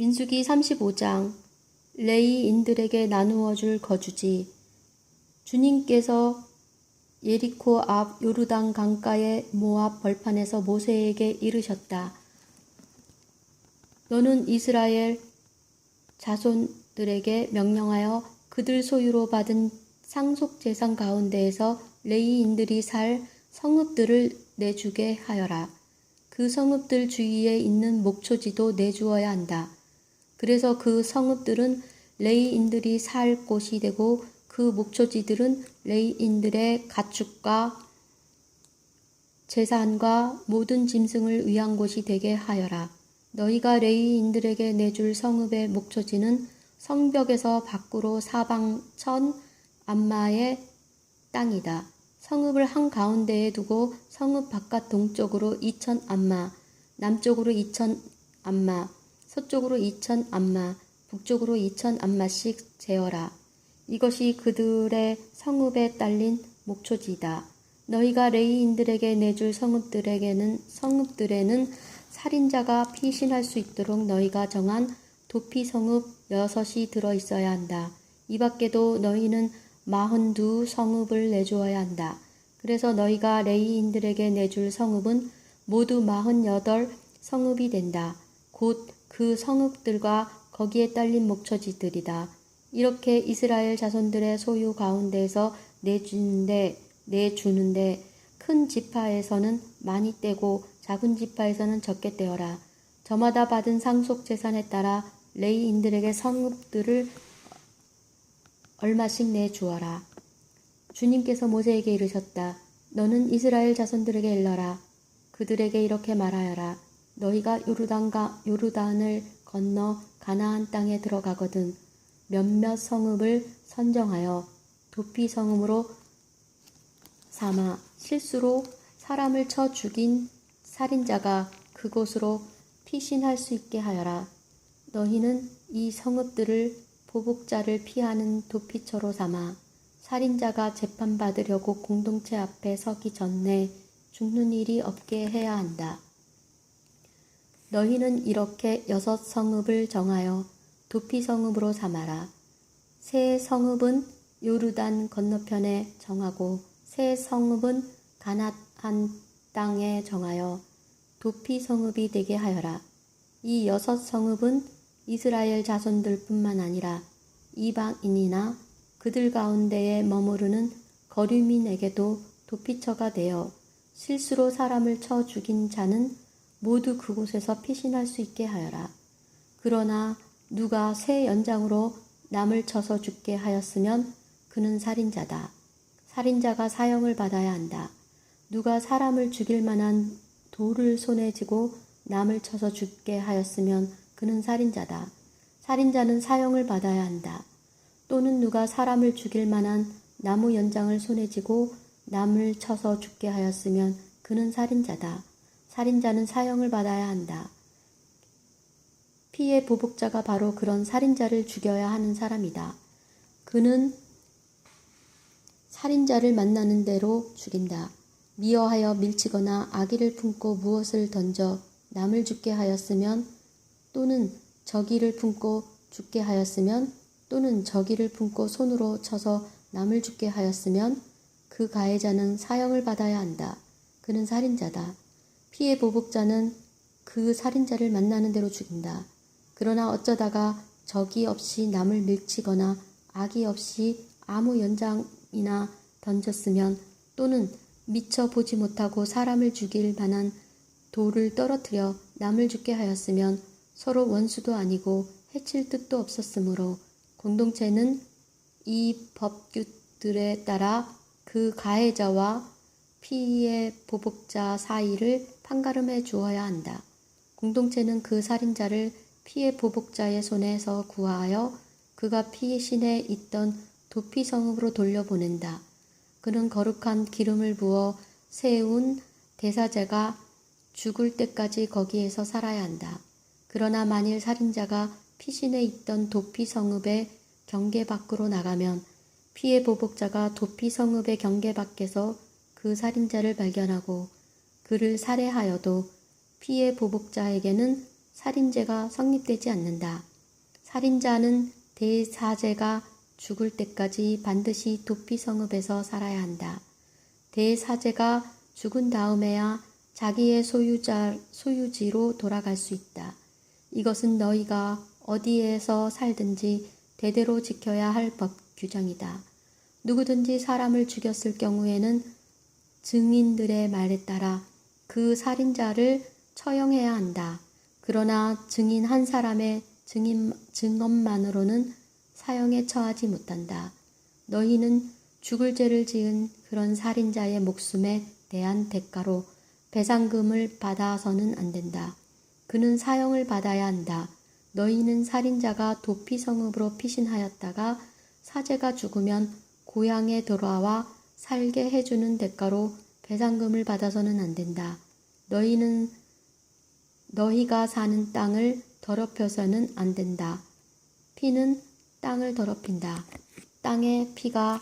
민수기 35장 레위인들에게 나누어 줄 거주지. 주님께서 예리코 앞 요르단 강가의 모압 벌판에서 모세에게 이르셨다. 너는 이스라엘 자손들에게 명령하여 그들 소유로 받은 상속재산 가운데에서 레위인들이 살 성읍들을 내주게 하여라. 그 성읍들 주위에 있는 목초지도 내주어야 한다. 그래서 그 성읍들은 레위인들이 살 곳이 되고 그 목초지들은 레위인들의 가축과 재산과 모든 짐승을 위한 곳이 되게 하여라. 너희가 레위인들에게 내줄 성읍의 목초지는 성벽에서 밖으로 사방 1000암마의 땅이다. 성읍을 한가운데에 두고 성읍 바깥 동쪽으로 2000암마, 남쪽으로 2000암마, 서쪽으로 2000암마, 북쪽으로 2000암마씩 재어라. 이것이 그들의 성읍에 딸린 목초지다. 너희가 레위인들에게 내줄 성읍들에는 살인자가 피신할 수 있도록 너희가 정한 도피 성읍 6이 들어있어야 한다. 이 밖에도 너희는 42 성읍을 내주어야 한다. 그래서 너희가 레위인들에게 내줄 성읍은 모두 48 성읍이 된다. 곧 그 성읍들과 거기에 딸린 목초지들이다. 이렇게 이스라엘 자손들의 소유 가운데에서 내주는데 큰 지파에서는 많이 떼고 작은 지파에서는 적게 떼어라. 저마다 받은 상속 재산에 따라 레위인들에게 성읍들을 얼마씩 내주어라. 주님께서 모세에게 이르셨다. 너는 이스라엘 자손들에게 일러라. 그들에게 이렇게 말하여라. 너희가 요르단을 건너 가나안 땅에 들어가거든 몇몇 성읍을 선정하여 도피 성읍으로 삼아 실수로 사람을 쳐 죽인 살인자가 그곳으로 피신할 수 있게 하여라. 너희는 이 성읍들을 보복자를 피하는 도피처로 삼아 살인자가 재판받으려고 공동체 앞에 서기 전에 죽는 일이 없게 해야 한다. 너희는 이렇게 6 성읍을 정하여 도피 성읍으로 삼아라. 세 성읍은 요르단 건너편에 정하고 세 성읍은 가나안 땅에 정하여 도피 성읍이 되게 하여라. 이 6 성읍은 이스라엘 자손들뿐만 아니라 이방인이나 그들 가운데에 머무르는 거류민에게도 도피처가 되어 실수로 사람을 쳐 죽인 자는 모두 그곳에서 피신할 수 있게 하여라. 그러나 누가 새 연장으로 남을 쳐서 죽게 하였으면 그는 살인자다. 살인자가 사형을 받아야 한다. 누가 사람을 죽일 만한 돌을 손에 쥐고 남을 쳐서 죽게 하였으면 그는 살인자다. 살인자는 사형을 받아야 한다. 또는 누가 사람을 죽일 만한 나무 연장을 손에 쥐고 남을 쳐서 죽게 하였으면 그는 살인자다. 살인자는 사형을 받아야 한다. 피해 보복자가 바로 그런 살인자를 죽여야 하는 사람이다. 그는 살인자를 만나는 대로 죽인다. 미워하여 밀치거나 악의를 품고 무엇을 던져 남을 죽게 하였으면 또는 적의를 품고 죽게 하였으면 또는 적의를 품고 손으로 쳐서 남을 죽게 하였으면 그 가해자는 사형을 받아야 한다. 그는 살인자다. 피해 보복자는 그 살인자를 만나는 대로 죽인다. 그러나 어쩌다가 적의 없이 남을 밀치거나 악의 없이 아무 연장이나 던졌으면 또는 미처 보지 못하고 사람을 죽일 만한 돌을 떨어뜨려 남을 죽게 하였으면 서로 원수도 아니고 해칠 뜻도 없었으므로 공동체는 이 법규들에 따라 그 가해자와 피해 보복자 사이를 판가름해 주어야 한다. 공동체는 그 살인자를 피해 보복자의 손에서 구하여 그가 피신해 있던 도피 성읍으로 돌려보낸다. 그는 거룩한 기름을 부어 세운 대사제가 죽을 때까지 거기에서 살아야 한다. 그러나 만일 살인자가 피신해 있던 도피 성읍의 경계 밖으로 나가면 피해 보복자가 도피 성읍의 경계 밖에서 그 살인자를 발견하고 그를 살해하여도 피해 보복자에게는 살인죄가 성립되지 않는다. 살인자는 대사제가 죽을 때까지 반드시 도피 성읍에서 살아야 한다. 대사제가 죽은 다음에야 자기의 소유지로 돌아갈 수 있다. 이것은 너희가 어디에서 살든지 대대로 지켜야 할 법 규정이다. 누구든지 사람을 죽였을 경우에는 증인들의 말에 따라 그 살인자를 처형해야 한다. 그러나 증인 한 사람의 증언만으로는 사형에 처하지 못한다. 너희는 죽을 죄를 지은 그런 살인자의 목숨에 대한 대가로 배상금을 받아서는 안 된다. 그는 사형을 받아야 한다. 너희는 살인자가 도피 성읍으로 피신하였다가 사제가 죽으면 고향에 돌아와 살게 해주는 대가로 배상금을 받아서는 안 된다. 너희가 사는 땅을 더럽혀서는 안 된다. 피는 땅을 더럽힌다. 땅에 피가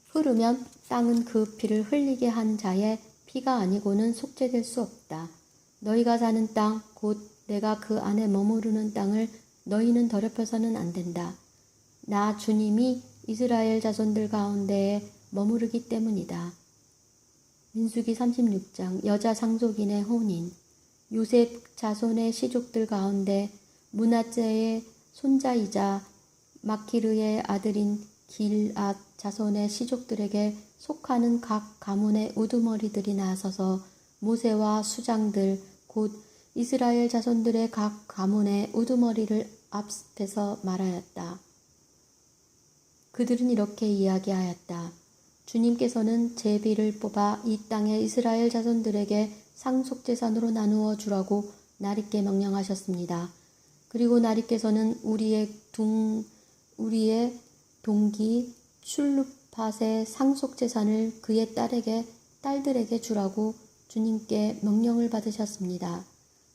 흐르면 땅은 그 피를 흘리게 한 자의 피가 아니고는 속죄될 수 없다. 너희가 사는 땅, 곧 내가 그 안에 머무르는 땅을 너희는 더럽혀서는 안 된다. 나 주님이 이스라엘 자손들 가운데에 머무르기 때문이다. 민수기 36장 여자 상속인의 혼인. 요셉 자손의 시족들 가운데 므낫세의 손자이자 마키르의 아들인 길앗 자손의 시족들에게 속하는 각 가문의 우두머리들이 나서서 모세와 수장들 곧 이스라엘 자손들의 각 가문의 우두머리를 앞에서 말하였다. 그들은 이렇게 이야기하였다. 주님께서는 제비를 뽑아 이 땅의 이스라엘 자손들에게 상속재산으로 나누어 주라고 나리께 명령하셨습니다. 그리고 나리께서는 우리의 동기 슐루팟의 상속재산을 그의 딸들에게 주라고 주님께 명령을 받으셨습니다.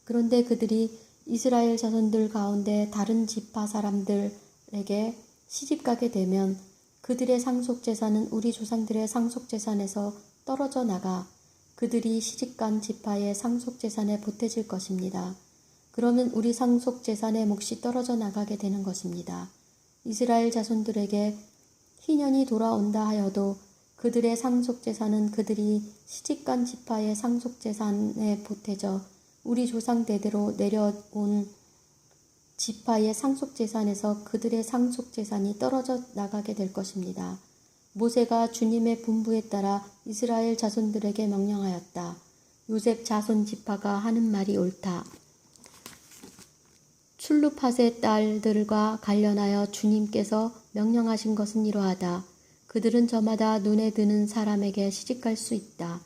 그런데 그들이 이스라엘 자손들 가운데 다른 지파 사람들에게 시집가게 되면 그들의 상속재산은 우리 조상들의 상속재산에서 떨어져 나가 그들이 시집간 지파의 상속재산에 보태질 것입니다. 그러면 우리 상속재산의 몫이 떨어져 나가게 되는 것입니다. 이스라엘 자손들에게 희년이 돌아온다 하여도 그들의 상속재산은 그들이 시집간 지파의 상속재산에 보태져 우리 조상 대대로 내려온 지파의 상속재산에서 그들의 상속재산이 떨어져 나가게 될 것입니다. 모세가 주님의 분부에 따라 이스라엘 자손들에게 명령하였다. 요셉 자손 지파가 하는 말이 옳다. 슐루팟의 딸들과 관련하여 주님께서 명령하신 것은 이러하다. 그들은 저마다 눈에 드는 사람에게 시집갈 수 있다.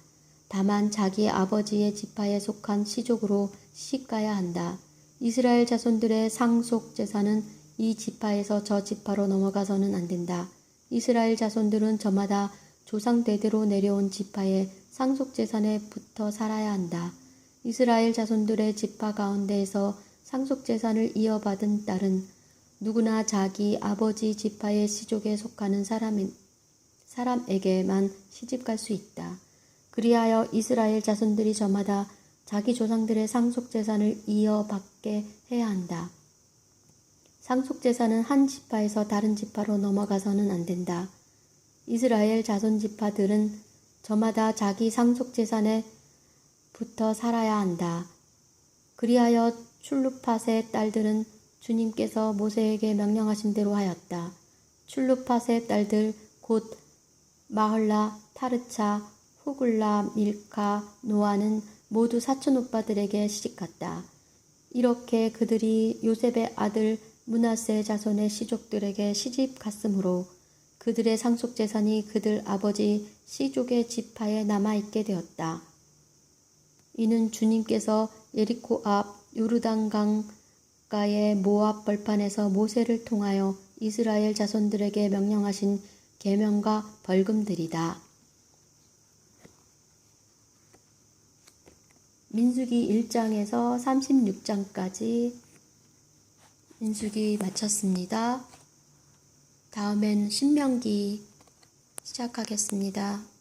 다만 자기 아버지의 지파에 속한 시족으로 시집가야 한다. 이스라엘 자손들의 상속재산은 이 지파에서 저 지파로 넘어가서는 안 된다. 이스라엘 자손들은 저마다 조상 대대로 내려온 지파의 상속재산에 붙어 살아야 한다. 이스라엘 자손들의 지파 가운데에서 상속재산을 이어받은 딸은 누구나 자기 아버지 지파의 시족에 속하는 사람에게만 시집갈 수 있다. 그리하여 이스라엘 자손들이 저마다 자기 조상들의 상속재산을 이어받게 해야 한다. 상속재산은 한 지파에서 다른 지파로 넘어가서는 안 된다. 이스라엘 자손 지파들은 저마다 자기 상속재산에 붙어 살아야 한다. 그리하여 슐루팟의 딸들은 주님께서 모세에게 명령하신 대로 하였다. 슐루팟의 딸들 곧 마흘라, 타르차, 후글라, 밀카, 노아는 모두 사촌 오빠들에게 시집갔다. 이렇게 그들이 요셉의 아들 므낫세 자손의 시족들에게 시집 갔으므로 그들의 상속재산이 그들 아버지 시족의 지파에 남아있게 되었다. 이는 주님께서 예리코 앞 요르단강가의 모압 벌판에서 모세를 통하여 이스라엘 자손들에게 명령하신 계명과 벌금들이다. 민수기 1장에서 36장까지 민수기 마쳤습니다. 다음엔 신명기 시작하겠습니다.